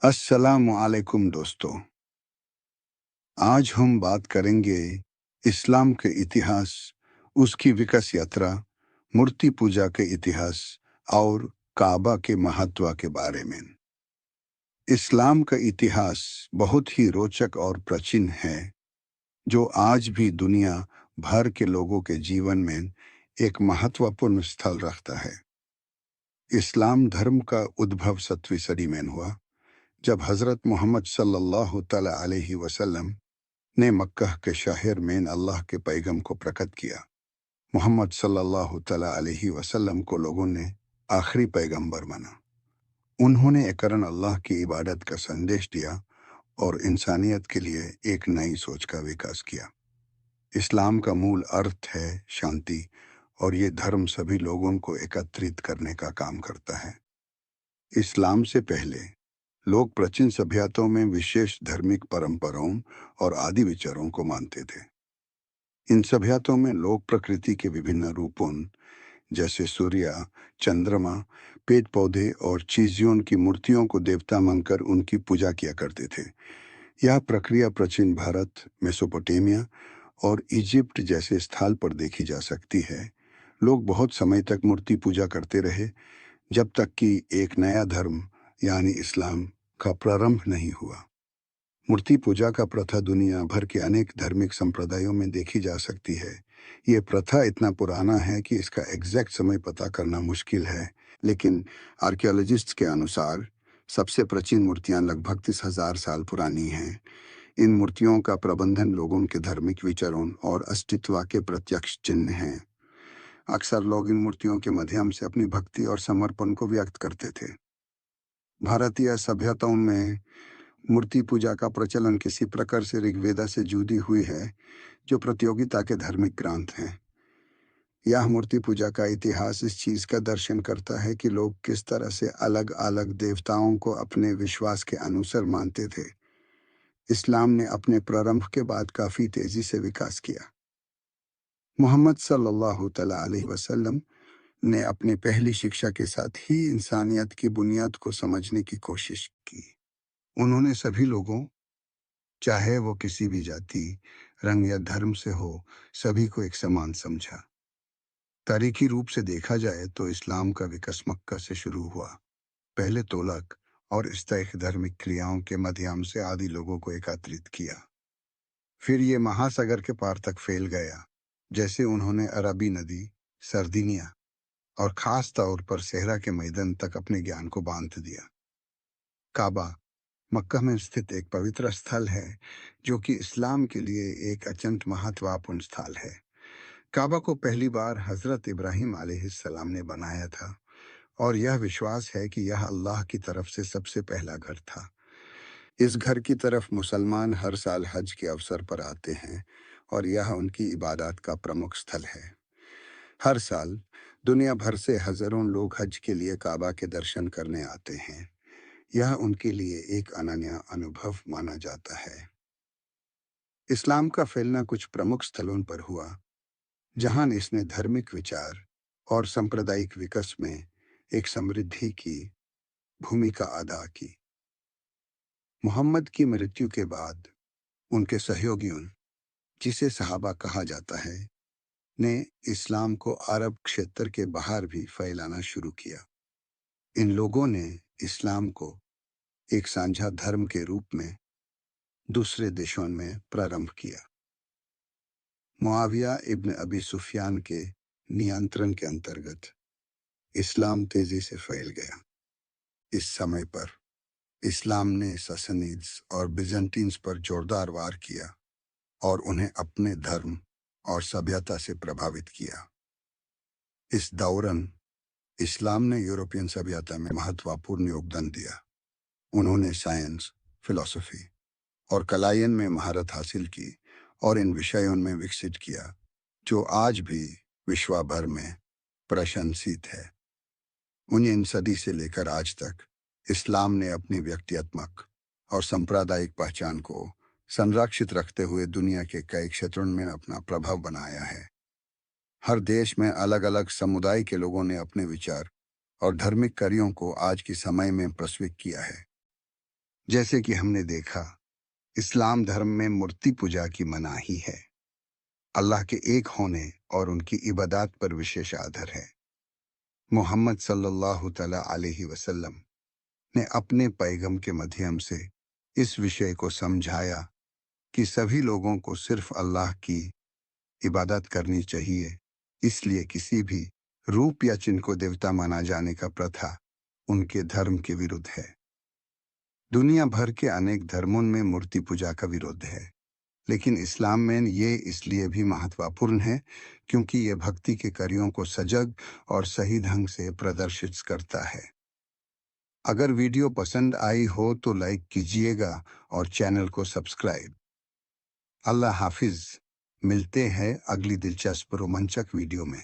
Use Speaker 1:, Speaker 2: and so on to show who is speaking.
Speaker 1: अस्सलामु अलैकुम दोस्तों। आज हम बात करेंगे इस्लाम के इतिहास, उसकी विकास यात्रा, मूर्ति पूजा के इतिहास और काबा के महत्व के बारे में। इस्लाम का इतिहास बहुत ही रोचक और प्राचीन है, जो आज भी दुनिया भर के लोगों के जीवन में एक महत्वपूर्ण स्थल रखता है। इस्लाम धर्म का उद्भव 7वीं सदी में हुआ, जब हज़रत मोहम्मद सल्लल्लाहु तआला अलैहि वसल्लम ने मक्का के शहर में अल्लाह के पैगम को प्रकट किया। मोहम्मद सल्लल्लाहु तआला अलैहि वसल्लम को लोगों ने आखिरी पैगंबर माना। उन्होंने एकरन अल्लाह की इबादत का संदेश दिया और इंसानियत के लिए एक नई सोच का विकास किया। इस्लाम का मूल अर्थ है शांति, और ये धर्म सभी लोगों को एकत्रित करने का काम करता है। इस्लाम से पहले लोग प्राचीन सभ्यताओं में विशेष धार्मिक परंपराओं और आदि विचारों को मानते थे। इन सभ्यताओं में लोग प्रकृति के विभिन्न रूपों जैसे सूर्य, चंद्रमा, पेड़ पौधे और चीज़ों की मूर्तियों को देवता मानकर उनकी पूजा किया करते थे। यह प्रक्रिया प्राचीन भारत, मेसोपोटामिया और इजिप्ट जैसे स्थल पर देखी जा सकती है। लोग बहुत समय तक मूर्ति पूजा करते रहे, जब तक कि एक नया धर्म यानी इस्लाम का प्रारंभ नहीं हुआ। मूर्ति पूजा का प्रथा दुनिया भर के अनेक धार्मिक संप्रदायों में देखी जा सकती है। ये प्रथा इतना पुराना है कि इसका एग्जैक्ट समय पता करना मुश्किल है, लेकिन आर्कियोलॉजिस्ट्स के अनुसार सबसे प्राचीन मूर्तियां लगभग 30,000 साल पुरानी हैं। इन मूर्तियों का प्रबंधन लोगों के धार्मिक विचारों और अस्तित्व के प्रत्यक्ष चिन्ह हैं। अक्सर लोग इन मूर्तियों के माध्यम से अपनी भक्ति और समर्पण को व्यक्त करते थे। भारतीय सभ्यताओं में मूर्ति पूजा का प्रचलन किसी प्रकार से ऋग्वेदा से जुड़ी हुई है, जो प्रतियोगिता के धार्मिक ग्रंथ हैं। यह मूर्ति पूजा का इतिहास इस चीज़ का दर्शन करता है कि लोग किस तरह से अलग अलग देवताओं को अपने विश्वास के अनुसार मानते थे। इस्लाम ने अपने प्रारंभ के बाद काफ़ी तेज़ी से विकास किया। मोहम्मद सल्लल्लाहु तआला अलैहि वसल्लम ने अपने पहली शिक्षा के साथ ही इंसानियत की बुनियाद को समझने की कोशिश की। उन्होंने सभी लोगों, चाहे वो किसी भी जाति, रंग या धर्म से हो, सभी को एक समान समझा। तारीखी रूप से देखा जाए तो इस्लाम का विकास मक्का से शुरू हुआ। पहले तोलक और इस्ताइक धार्मिक क्रियाओं के माध्यम से आदि लोगों को एकत्रित किया। फिर ये महासागर के पार तक फैल गया, जैसे उन्होंने अरबी नदी, सर्दिनिया और खास तौर पर सहरा के मैदान तक अपने ज्ञान को बांध दिया। काबा मक्का में स्थित एक पवित्र स्थल है, जो कि इस्लाम के लिए एक अत्यंत महत्वपूर्ण स्थल है। काबा को पहली बार हज़रत इब्राहिम अलैहिस्सलाम ने बनाया था, और यह विश्वास है कि यह अल्लाह की तरफ से सबसे पहला घर था। इस घर की तरफ मुसलमान हर साल हज के अवसर पर आते हैं, और यह उनकी इबादत का प्रमुख स्थल है। हर साल दुनिया भर से हज़ारों लोग हज के लिए काबा के दर्शन करने आते हैं। यह उनके लिए एक अनन्य अनुभव माना जाता है। इस्लाम का फैलना कुछ प्रमुख स्थलों पर हुआ, जहां इसने धार्मिक विचार और सांप्रदायिक विकास में एक समृद्धि की भूमिका अदा की। मोहम्मद की मृत्यु के बाद उनके सहयोगियों, जिसे सहाबा कहा जाता है, ने इस्लाम को अरब क्षेत्र के बाहर भी फैलाना शुरू किया। इन लोगों ने इस्लाम को एक साझा धर्म के रूप में दूसरे देशों में प्रारंभ किया। मुआविया इब्न अबी सुफियान के नियंत्रण के अंतर्गत इस्लाम तेजी से फैल गया। इस समय पर इस्लाम ने ससनीड्स और बिजेंटीन्स पर जोरदार वार किया और उन्हें अपने धर्म और सभ्यता से प्रभावित किया। इस दौरान इस्लाम ने यूरोपियन सभ्यता में महत्वपूर्ण योगदान दिया। उन्होंने साइंस, फिलॉसफी और कलायन में महारत हासिल की और इन विषयों में विकसित किया, जो आज भी विश्व भर में प्रशंसित है। 19वीं सदी से लेकर आज तक इस्लाम ने अपनी व्यक्तित्मक और सांप्रदायिक पहचान को संरक्षित रखते हुए दुनिया के कई क्षेत्रों में अपना प्रभाव बनाया है। हर देश में अलग अलग समुदाय के लोगों ने अपने विचार और धार्मिक कार्यों को आज के समय में प्रस्तुत किया है। जैसे कि हमने देखा, इस्लाम धर्म में मूर्ति पूजा की मनाही है। अल्लाह के एक होने और उनकी इबादत पर विशेष आदर है। मोहम्मद सल्लल्लाहु तआला अलैहि वसल्लम ने अपने पैगम के माध्यम से इस विषय को समझाया कि सभी लोगों को सिर्फ अल्लाह की इबादत करनी चाहिए। इसलिए किसी भी रूप या चिन्ह को देवता माना जाने का प्रथा उनके धर्म के विरुद्ध है। दुनिया भर के अनेक धर्मों में मूर्ति पूजा का विरोध है, लेकिन इस्लाम में ये इसलिए भी महत्वपूर्ण है क्योंकि ये भक्ति के कार्यों को सजग और सही ढंग से प्रदर्शित करता है। अगर वीडियो पसंद आई हो तो लाइक कीजिएगा और चैनल को सब्सक्राइब। अल्लाह हाफिज। मिलते हैं अगली दिलचस्प रोमांचक वीडियो में।